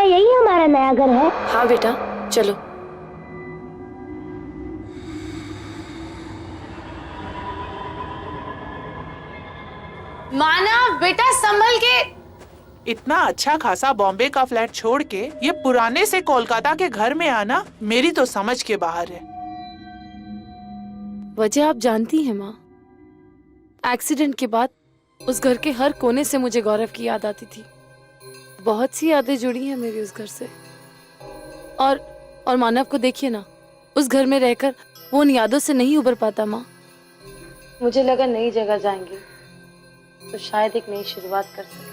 यही हमारा नया घर है। हाँ बेटा चलो। मानव बेटा संभल के। इतना अच्छा खासा बॉम्बे का फ्लैट छोड़ के ये पुराने से कोलकाता के घर में आना मेरी तो समझ के बाहर है। वजह आप जानती हैं माँ, एक्सीडेंट के बाद उस घर के हर कोने से मुझे गौरव की याद आती थी। बहुत सी यादें जुड़ी हैं मेरी उस घर से। और मानव को देखिए ना, उस घर में रहकर वो उन यादों से नहीं उबर पाता माँ। मुझे लगा नई जगह जाएंगे तो शायद एक नई शुरुआत कर सके।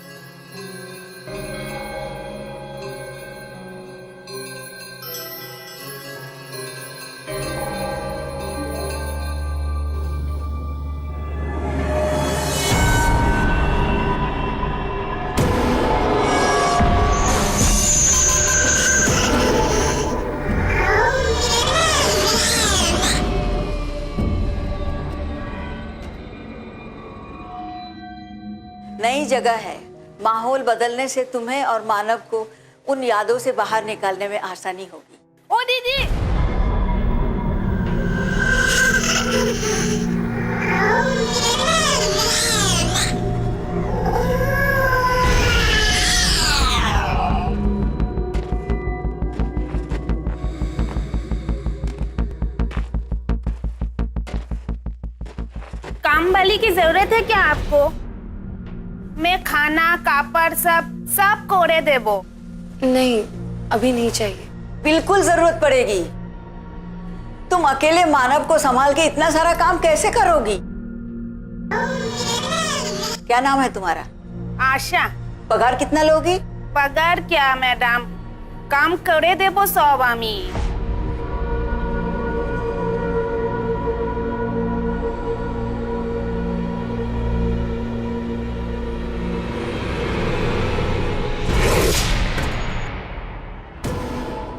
नई जगह है, माहौल बदलने से तुम्हें और मानव को उन यादों से बाहर निकालने में आसानी होगी। ओ दीदी, काम वाली की जरूरत है क्या आपको? मैं खाना कापड़ सब कोड़े देबो। नहीं अभी नहीं चाहिए। बिल्कुल जरूरत पड़ेगी। तुम अकेले मानव को संभाल के इतना सारा काम कैसे करोगी? क्या नाम है तुम्हारा? आशा। पगार कितना लोगी? पगार क्या मैडम, काम करे देबो सब आमी।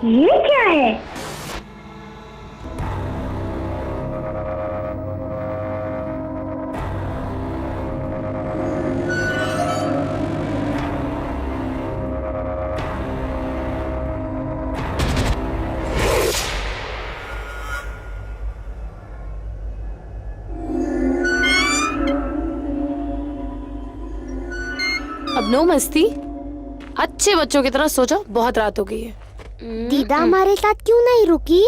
ये क्या है? अब नो मस्ती, अच्छे बच्चों की तरह सो जाओ, बहुत रात हो गई है। दीदा हमारे साथ क्यों नहीं रुकी?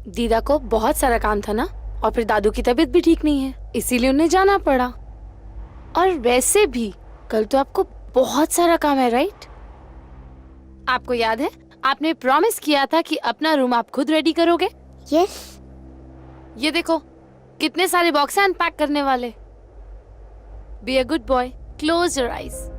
दीदा को बहुत सारा काम था ना, और फिर दादू की तबीयत भी ठीक नहीं है, इसीलिए उन्हें जाना पड़ा। और वैसे भी कल तो आपको बहुत सारा काम है, राइट? आपको याद है आपने प्रॉमिस किया था कि अपना रूम आप खुद रेडी करोगे? यस। ये देखो कितने सारे बॉक्स हैं अनपैक करने वाले। Be a good boy, close your eyes.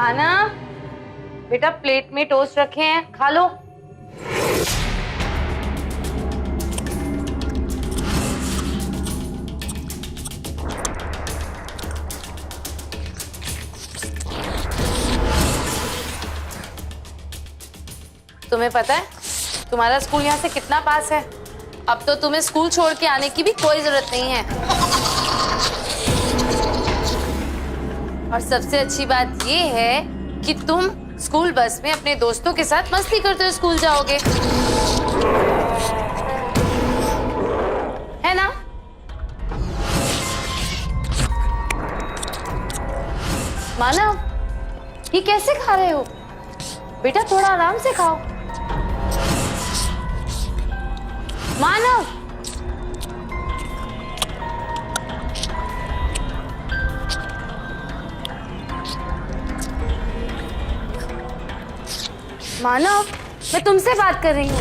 Manav, बेटा प्लेट में टोस्ट रखे हैं, खा लो। तुम्हें पता है तुम्हारा स्कूल यहाँ से कितना पास है? अब तो तुम्हें स्कूल छोड़ के आने की भी कोई जरूरत नहीं है। और सबसे अच्छी बात ये है कि तुम स्कूल बस में अपने दोस्तों के साथ मस्ती करते हुए स्कूल जाओगे, है ना? मानव, ये कैसे खा रहे हो? बेटा थोड़ा आराम से खाओ। मानव, मानव, मैं तुमसे बात कर रही हूँ।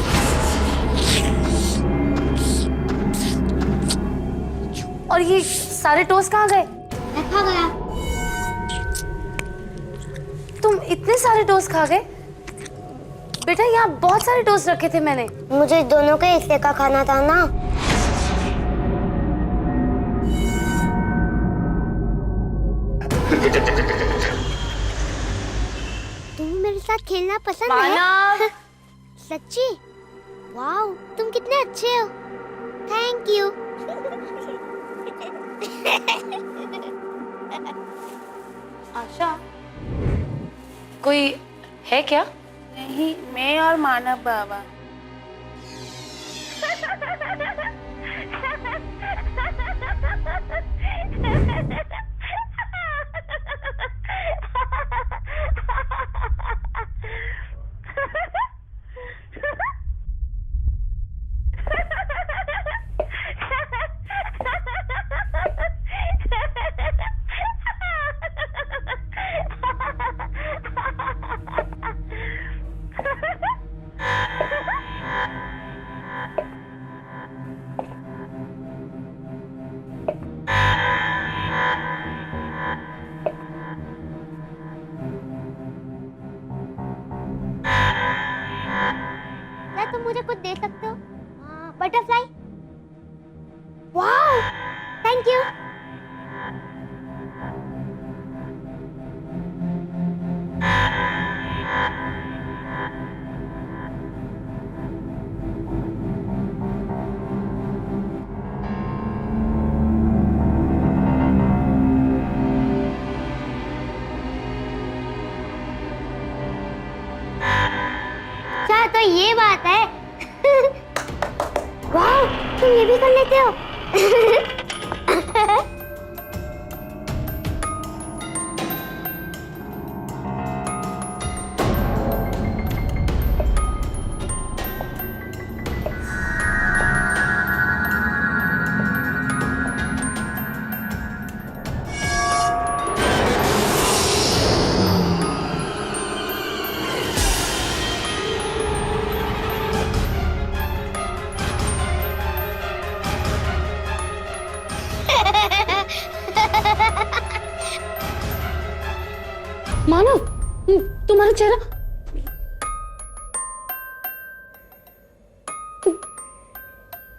और ये सारे टोस्ट कहाँ गए? मैं खा गया। तुम इतने सारे टोस्ट खा गए? बेटा यहाँ बहुत सारे टोस्ट रखे थे मैंने। मुझे दोनों के हिस्से का खाना था ना। तुम्हें मेरे साथ खेलना पसंद मानव। है? सच्ची? वाओ, तुम कितने अच्छे हो। Thank you. आशा, कोई है क्या? नहीं, मैं और मानव बाबा। क्या तुम मुझे कुछ दे सकते हो? बटरफ्लाई? Wow, thank you. अच्छा, तो ये बात है। वाह, तुम ये भी कर लेते हो। मानव, तुम्हारा चेहरा,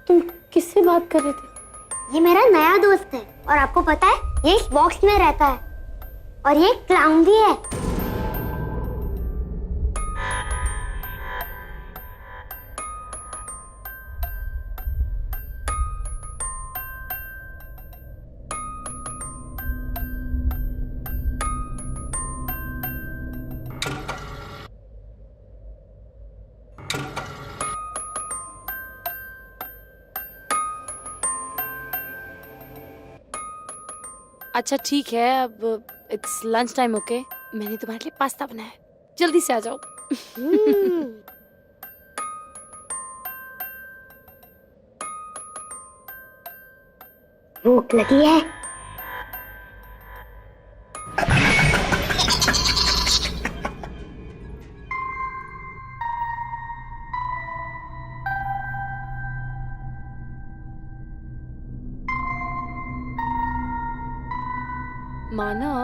तुम किससे बात कर रहे थे? ये मेरा नया दोस्त है और आपको पता है ये इस बॉक्स में रहता है और ये क्लाउन भी है। अच्छा ठीक है, अब इट्स लंच टाइम, ओके? मैंने तुम्हारे लिए पास्ता बनाया है, जल्दी से आ जाओ। भूख लगी है। मानव,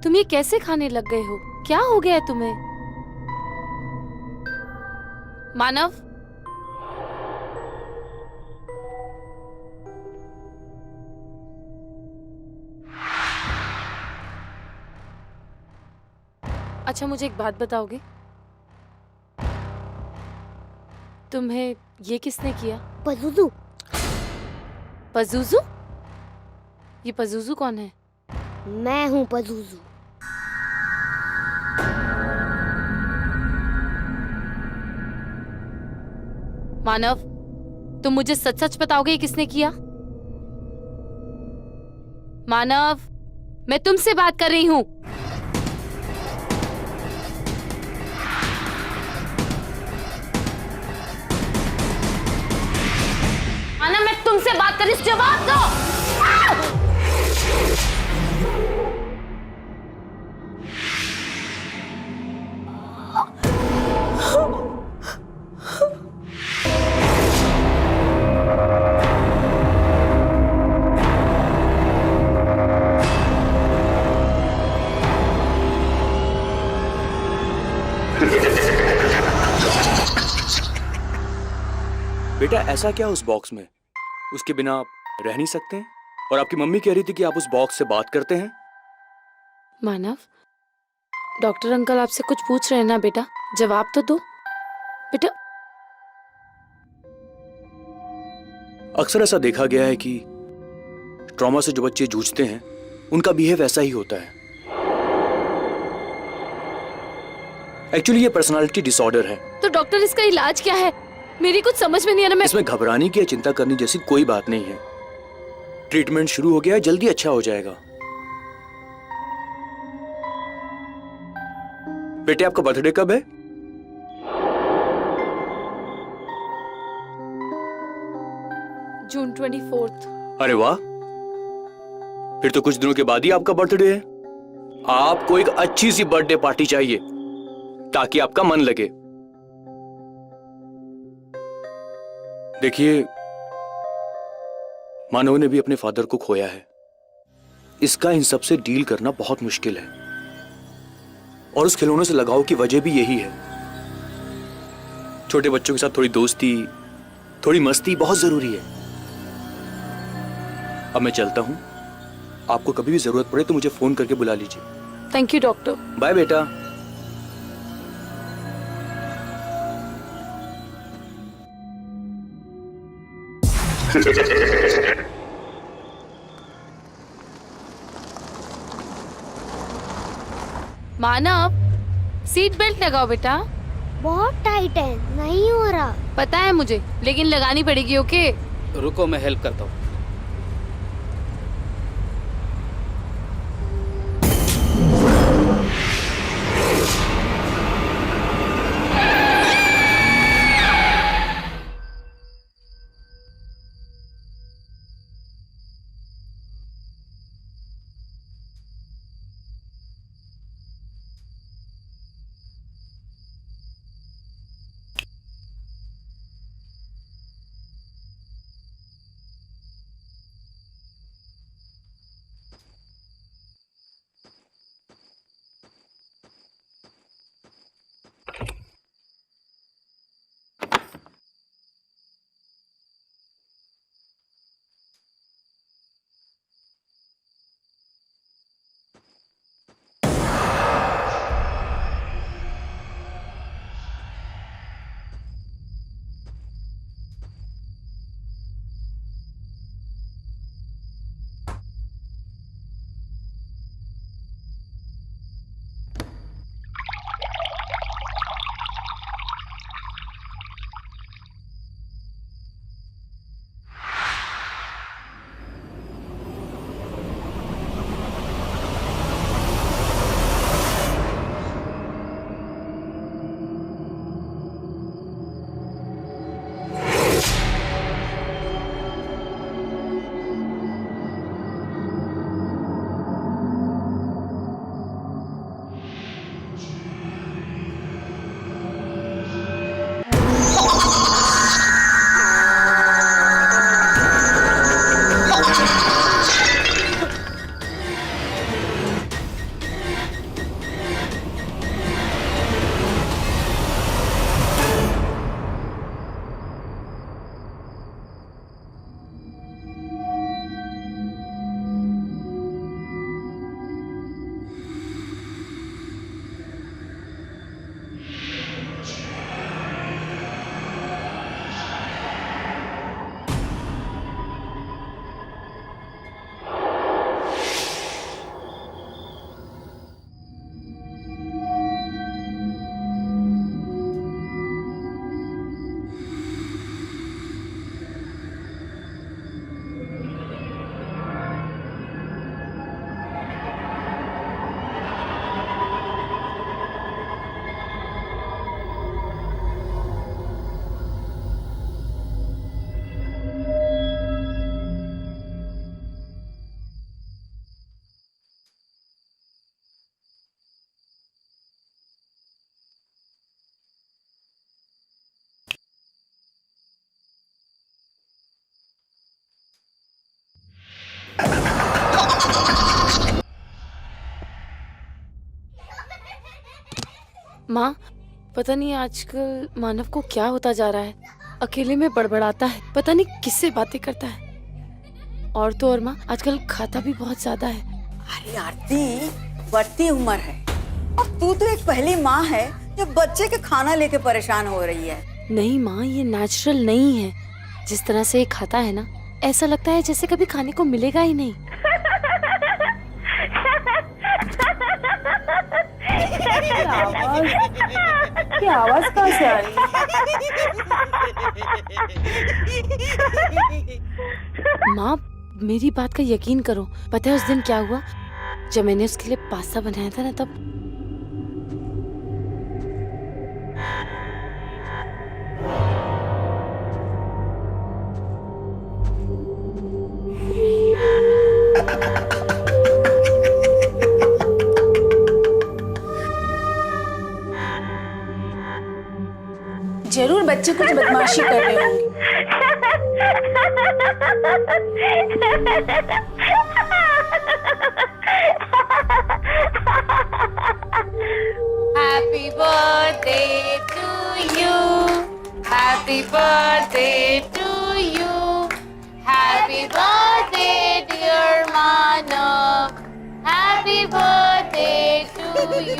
तुम ये कैसे खाने लग गए हो? क्या हो गया है तुम्हें? मानव, अच्छा मुझे एक बात बताओगे? तुम्हें ये किसने किया? पजुजू। पजूजू? ये पजूजू कौन है? मैं हूँ पजुजू। मानव, तुम मुझे सच सच बताओगे ये किसने किया? मानव, मैं तुमसे बात कर रही हूं। मानव, मैं तुमसे बात कर रही हूं, जवाब दो। बेटा ऐसा क्या उस बॉक्स में? उसके बिना आप रह नहीं सकते हैं? और आपकी मम्मी कह रही थी कि आप उस बॉक्स से बात करते हैं। मानव, डॉक्टर अंकल आपसे कुछ पूछ रहे हैं ना बेटा, जवाब तो दो बेटा। अक्सर ऐसा देखा गया है कि ट्रॉमा से जो बच्चे जूझते हैं उनका बिहेव ऐसा ही होता है। एक्चुअली ये पर्सनालिटी डिसऑर्डर है। तो डॉक्टर इसका इलाज क्या है? मेरी कुछ समझ में नहीं आ रहा। मैं इसमें घबराने की या चिंता करने जैसी कोई बात नहीं है। ट्रीटमेंट शुरू हो गया है, जल्दी अच्छा हो जाएगा। बेटे आपका बर्थडे कब है? जून 24। अरे वाह, फिर तो कुछ दिनों के बाद ही आपका बर्थडे है। आपको एक अच्छी सी बर्थडे पार्टी चाहिए ताकि आपका मन लगे। देखिए, मानव ने भी अपने फादर को खोया है। इसका इन सब से डील करना बहुत मुश्किल है और उस खिलौनों से लगाव की वजह भी यही है। छोटे बच्चों के साथ थोड़ी दोस्ती, थोड़ी मस्ती बहुत जरूरी है। अब मैं चलता हूं, आपको कभी भी जरूरत पड़े तो मुझे फोन करके बुला लीजिए। Thank you doctor. बाय बेटा। मानव, सीट बेल्ट लगाओ बेटा। बहुत टाइट है, नहीं हो रहा। पता है मुझे, लेकिन लगानी पड़ेगी। ओके? रुको, मैं हेल्प करता हूँ। माँ, पता नहीं आजकल मानव को क्या होता जा रहा है। अकेले में बड़बड़ाता है, पता नहीं किससे बातें करता है। और तो और माँ, आजकल खाता भी बहुत ज्यादा है। अरे आरती, बढ़ती उम्र है और तू तो एक पहली माँ है जो बच्चे के खाना लेके परेशान हो रही है। नहीं माँ, ये नेचुरल नहीं है। जिस तरह से ये खाता है ना, ऐसा लगता है जैसे कभी खाने को मिलेगा ही नहीं। की आवाज कहाँ से आ रही है? माँ, मेरी बात का यकीन करो। पता है उस दिन क्या हुआ? जब मैंने उसके लिए पास्ता बनाया था ना, तब जरूर बच्चे कुछ बदमाशी कर रहे होंगे। Happy birthday to you. Happy birthday to you. Happy birthday dear Manav. Happy birthday to you.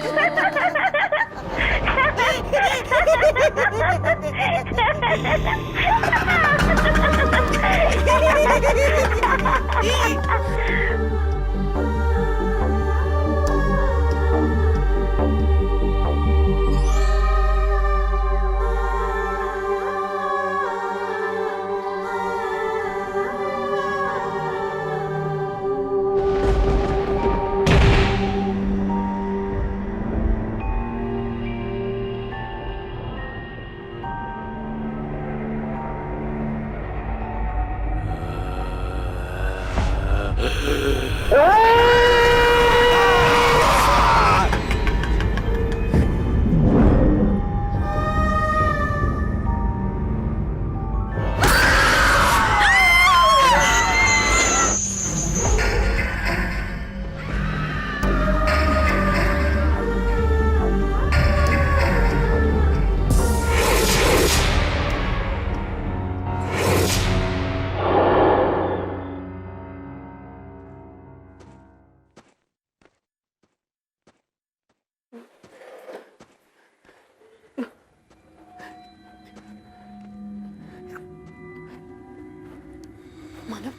मानव,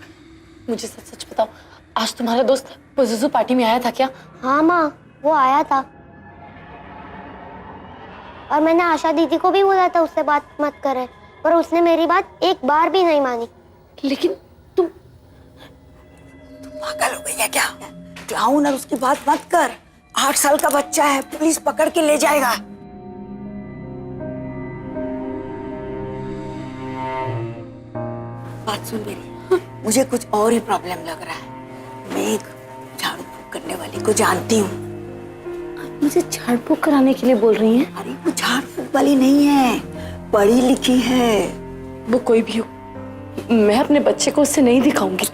मुझे सच सच बताओ, आज तुम्हारा दोस्त पुजुजु पार्टी में आया था क्या? हाँ माँ, वो आया था और मैंने आशा दीदी को भी बोला था उससे बात मत करे, पर उसने मेरी बात एक बार भी नहीं मानी। लेकिन तुम पागल हो गई है क्या? क्लाउन और उसकी बात मत कर। 8 साल का बच्चा है, पुलिस पकड़ के ले जाएगा। बात सुन मेरी, मुझे कुछ और ही प्रॉब्लम लग रहा है। मैं एक झाड़ू फूक करने वाली को जानती हूँ। आप मुझे झाड़ फूक कराने के लिए बोल रही हैं? अरे वो झाड़ फूक वाली नहीं है, पढ़ी लिखी है। वो कोई भी हो, मैं अपने बच्चे को उससे नहीं दिखाऊंगी।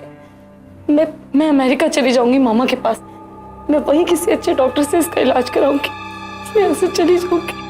मैं अमेरिका चली जाऊंगी मामा के पास। मैं वहीं किसी अच्छे डॉक्टर से इसका इलाज कराऊंगी। मैं यहाँ से चली जाऊंगी।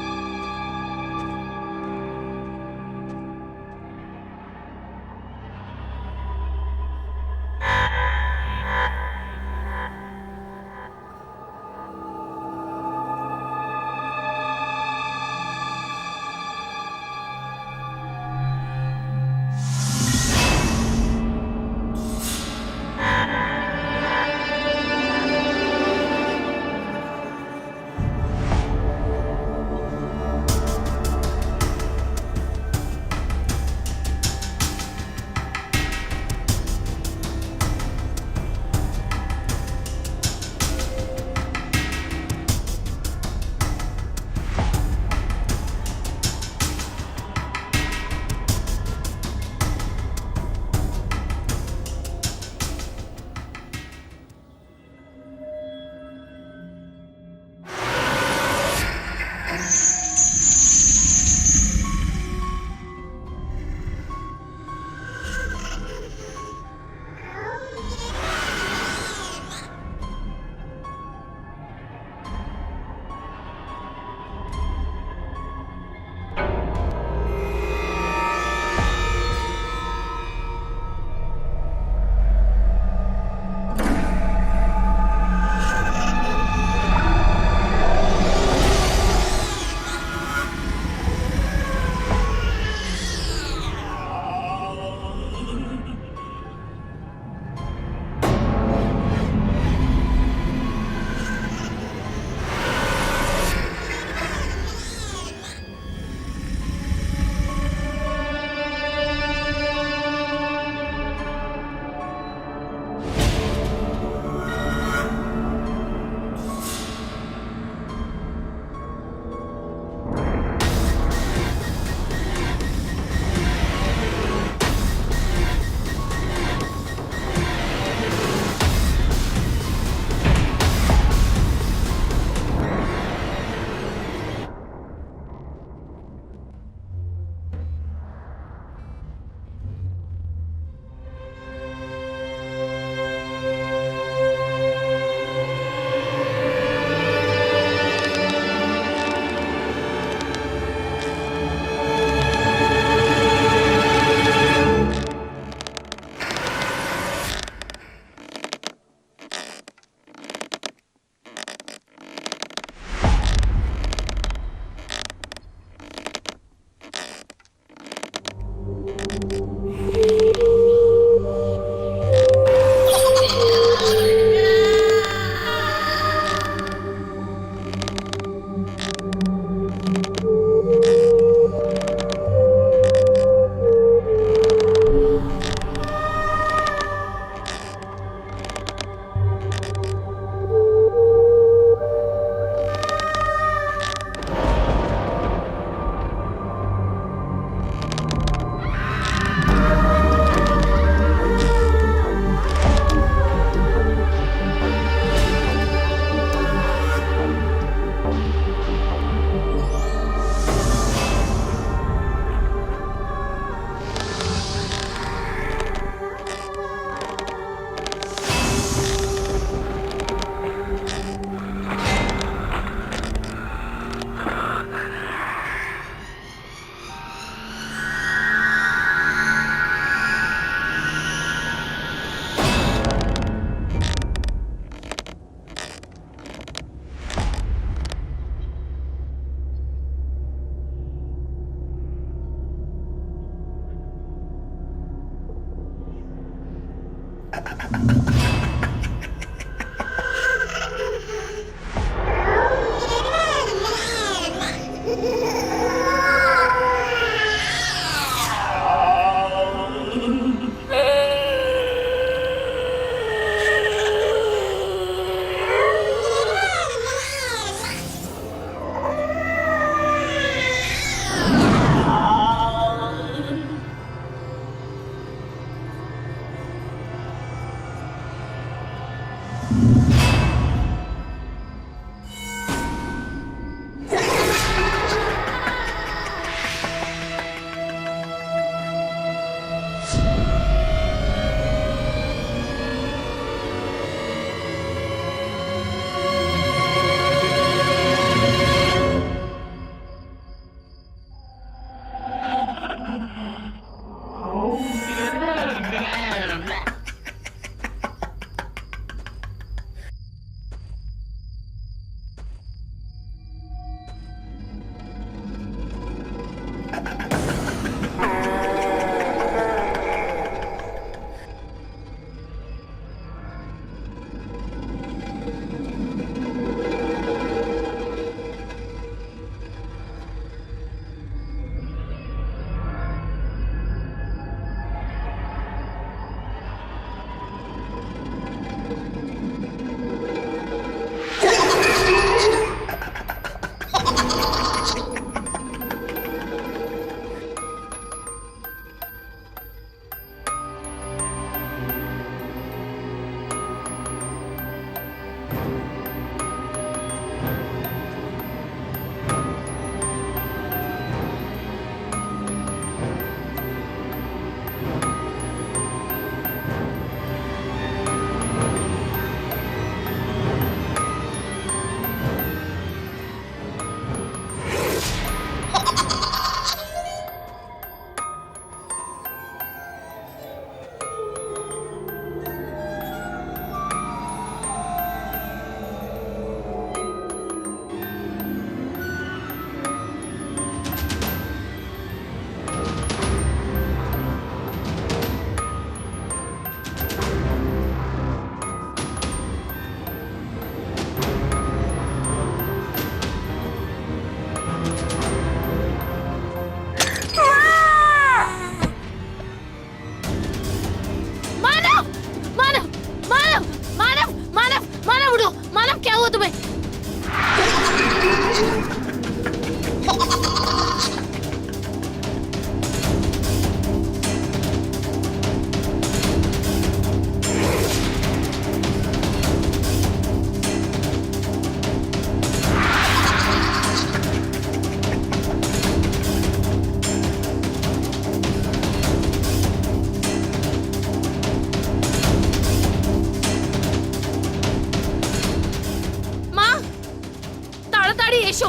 एशो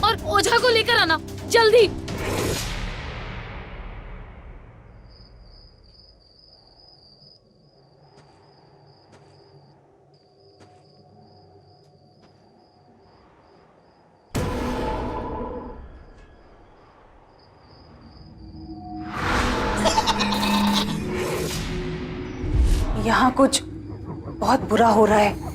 और ओझा को लेकर आना जल्दी। यहाँ कुछ बहुत बुरा हो रहा है।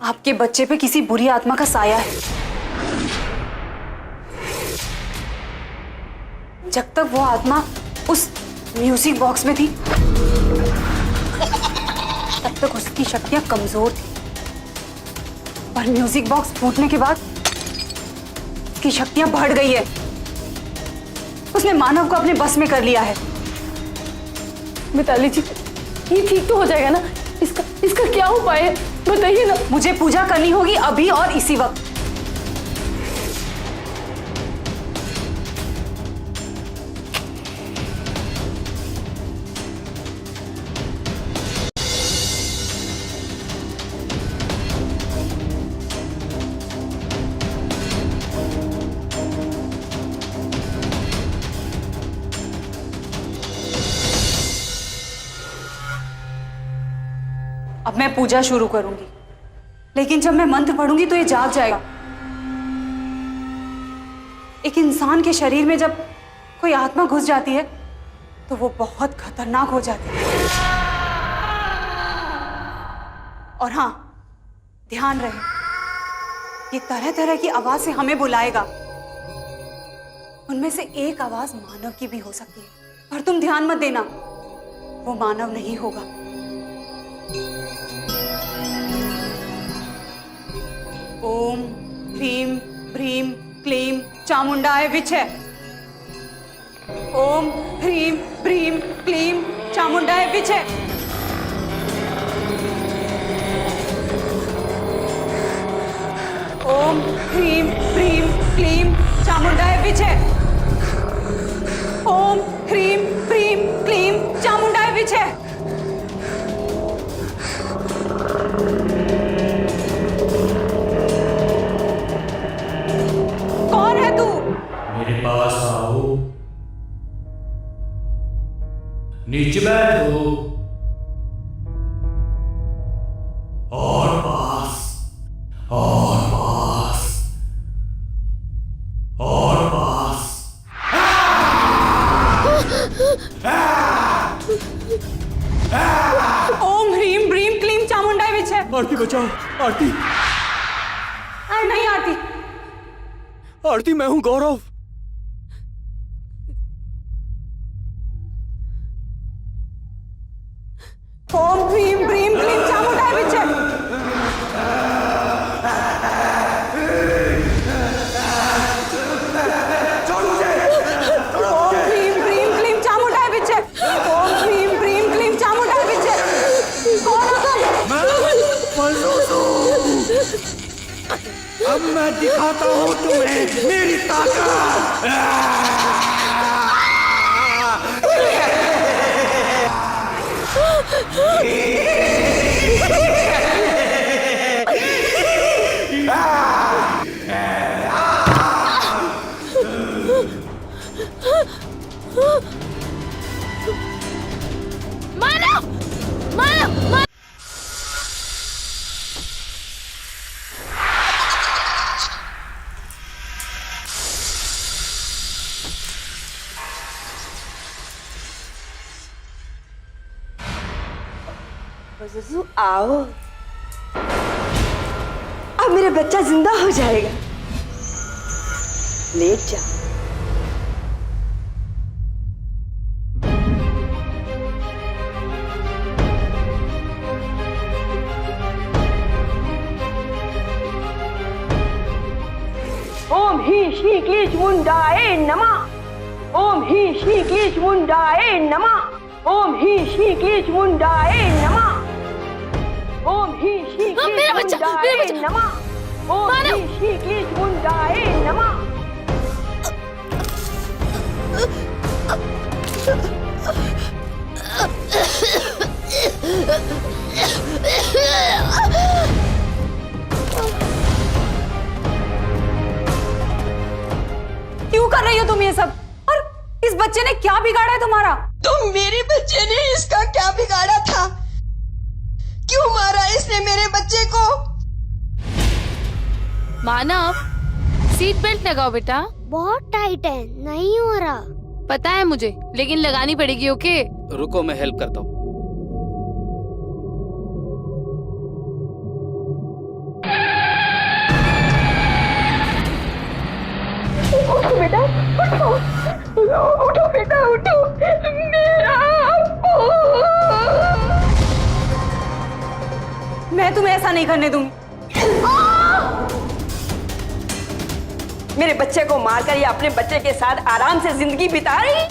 आपके बच्चे पे किसी बुरी आत्मा का साया है। जब तक वो आत्मा उस म्यूजिक बॉक्स में थी तब तक उसकी शक्तियां कमजोर थी, पर म्यूजिक बॉक्स फूटने के बाद उसकी शक्तियां बढ़ गई है। उसने मानव को अपने बस में कर लिया है। मिताली जी, ये ठीक तो हो जाएगा ना? इसका क्या उपाय है, बताइए ना। मुझे पूजा करनी होगी अभी और इसी वक्त। अब मैं पूजा शुरू करूंगी, लेकिन जब मैं मंत्र पढ़ूंगी तो ये जाग जाएगा। एक इंसान के शरीर में जब कोई आत्मा घुस जाती है तो वो बहुत खतरनाक हो जाती है। और हाँ, ध्यान रहे, ये तरह तरह की आवाज से हमें बुलाएगा। उनमें से एक आवाज मानव की भी हो सकती है, पर तुम ध्यान मत देना, वो मानव नहीं होगा। ओम ह्रीं भ्रीं क्लीं चामुंडाय विचे। ओम ह्रीं भ्रीं क्लीं चामुंडाय विचे। ओम ह्रीं भ्रीं क्लीं चामुंडाय विचे। ओम ह्रीं भ्रीं क्लीं चामुंडाय विचे। कौन है तू? मेरे पास आओ, नीचे बैठो और पास और पास और पास। ओम ह्रीं भ्रीं क्लीं चामुंडाय विचे। आरती बचाओ, आरती। नहीं आरती। आरती, मैं हूँ गौरव। ओम ह्रीं भ्रीं क्लीं चामुंडाय विचे। ओम ह्रीं भ्रीं क्लीं चामुंडाय विचे। ओम ह्रीं भ्रीं क्लीं चामुंडाय विचे। कौन हो तुम? अब मैं दिखाता हूँ तुम्हें मेरी ताकत। मानव, मानव, आओ, अब मेरा बच्चा जिंदा हो जाएगा। लेट जा। ओम ही श्री क्लीच मुंडाए नमः। ओम ही श्री क्लीच मुंडाए नमः। ओम ही श्री क्लीच मुंडाए नमः। ओम ही श्री मेरा बच्चा, मेरा बच्चा। नमः। ओम ही श्री क्लीच मुंडाए नमः। क्यों कर रही हो तुम ये सब? और इस बच्चे ने क्या बिगाड़ा है तुम्हारा? तो मेरे बच्चे ने इसका क्या बिगाड़ा था? क्यों मारा इसने मेरे बच्चे को? मानव, सीट बेल्ट लगाओ बेटा। बहुत टाइट है, नहीं हो रहा। पता है मुझे, लेकिन लगानी पड़ेगी। ओके? रुको, मैं हेल्प करता हूँ। मैं तुम्हें ऐसा नहीं करने दूंगी। मेरे बच्चे को मारकर ये अपने बच्चे के साथ आराम से जिंदगी बिता रही।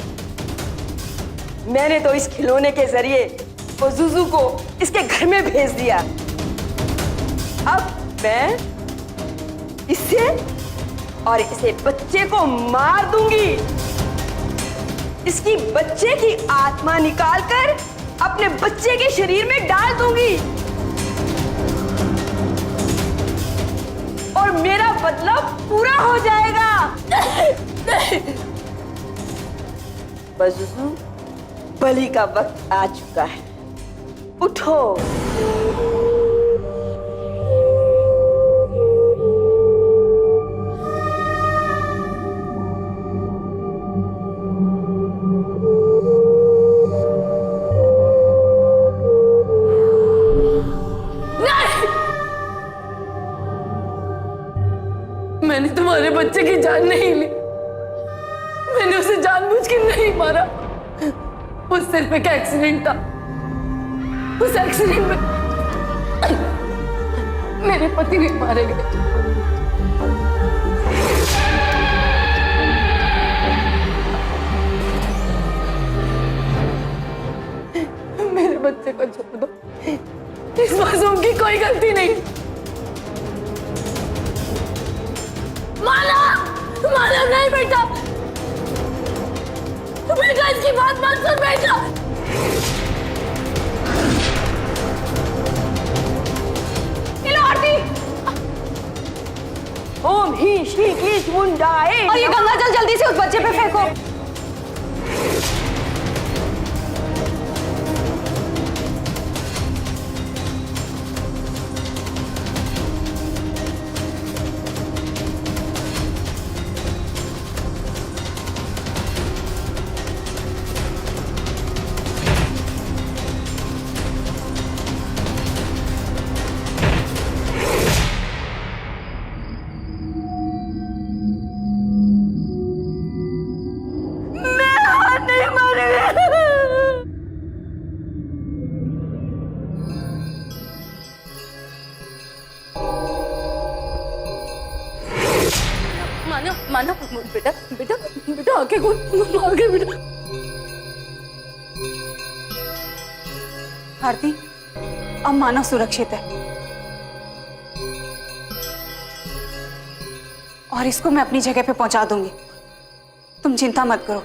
मैंने तो इस खिलौने के जरिए वो जुजू को इसके घर में भेज दिया। अब मैं इसे और इसे बच्चे को मार दूंगी। इसकी बच्चे की आत्मा निकालकर अपने बच्चे के शरीर में डाल दूंगी और मेरा बदला पूरा हो जाएगा। बस जुजू, बलि का वक्त आ चुका है। उठो। मैंने तुम्हारे बच्चे की जान नहीं ली। मैंने उसे जानबूझ के नहीं मारा। वो सिर्फ एक एक्सीडेंट था। उस एक्सीडेंट में मेरे पति भी मारे गए। मेरे बच्चे को छोड़ दो। इस मासूम की कोई गलती नहीं। मानव नहीं बेटा, बेटा इसकी बात मत सुन बेटा। लो आरती। ओम ही श्री क्लीच मुंडाए। और ये गंगा जल जल्दी से उस बच्चे पे फेंको। मानव बेटा बेटा बेटा आगे बेटा। आरती, अब मानव सुरक्षित है और इसको मैं अपनी जगह पे पहुंचा दूंगी। तुम चिंता मत करो।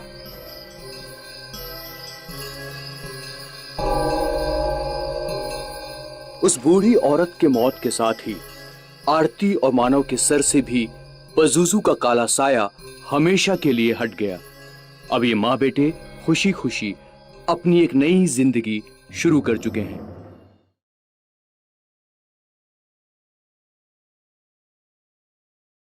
उस बूढ़ी औरत के मौत के साथ ही आरती और मानव के सर से भी पजुजू का काला साया हमेशा के लिए हट गया। अब ये माँ बेटे खुशी खुशी अपनी एक नई जिंदगी शुरू कर चुके हैं।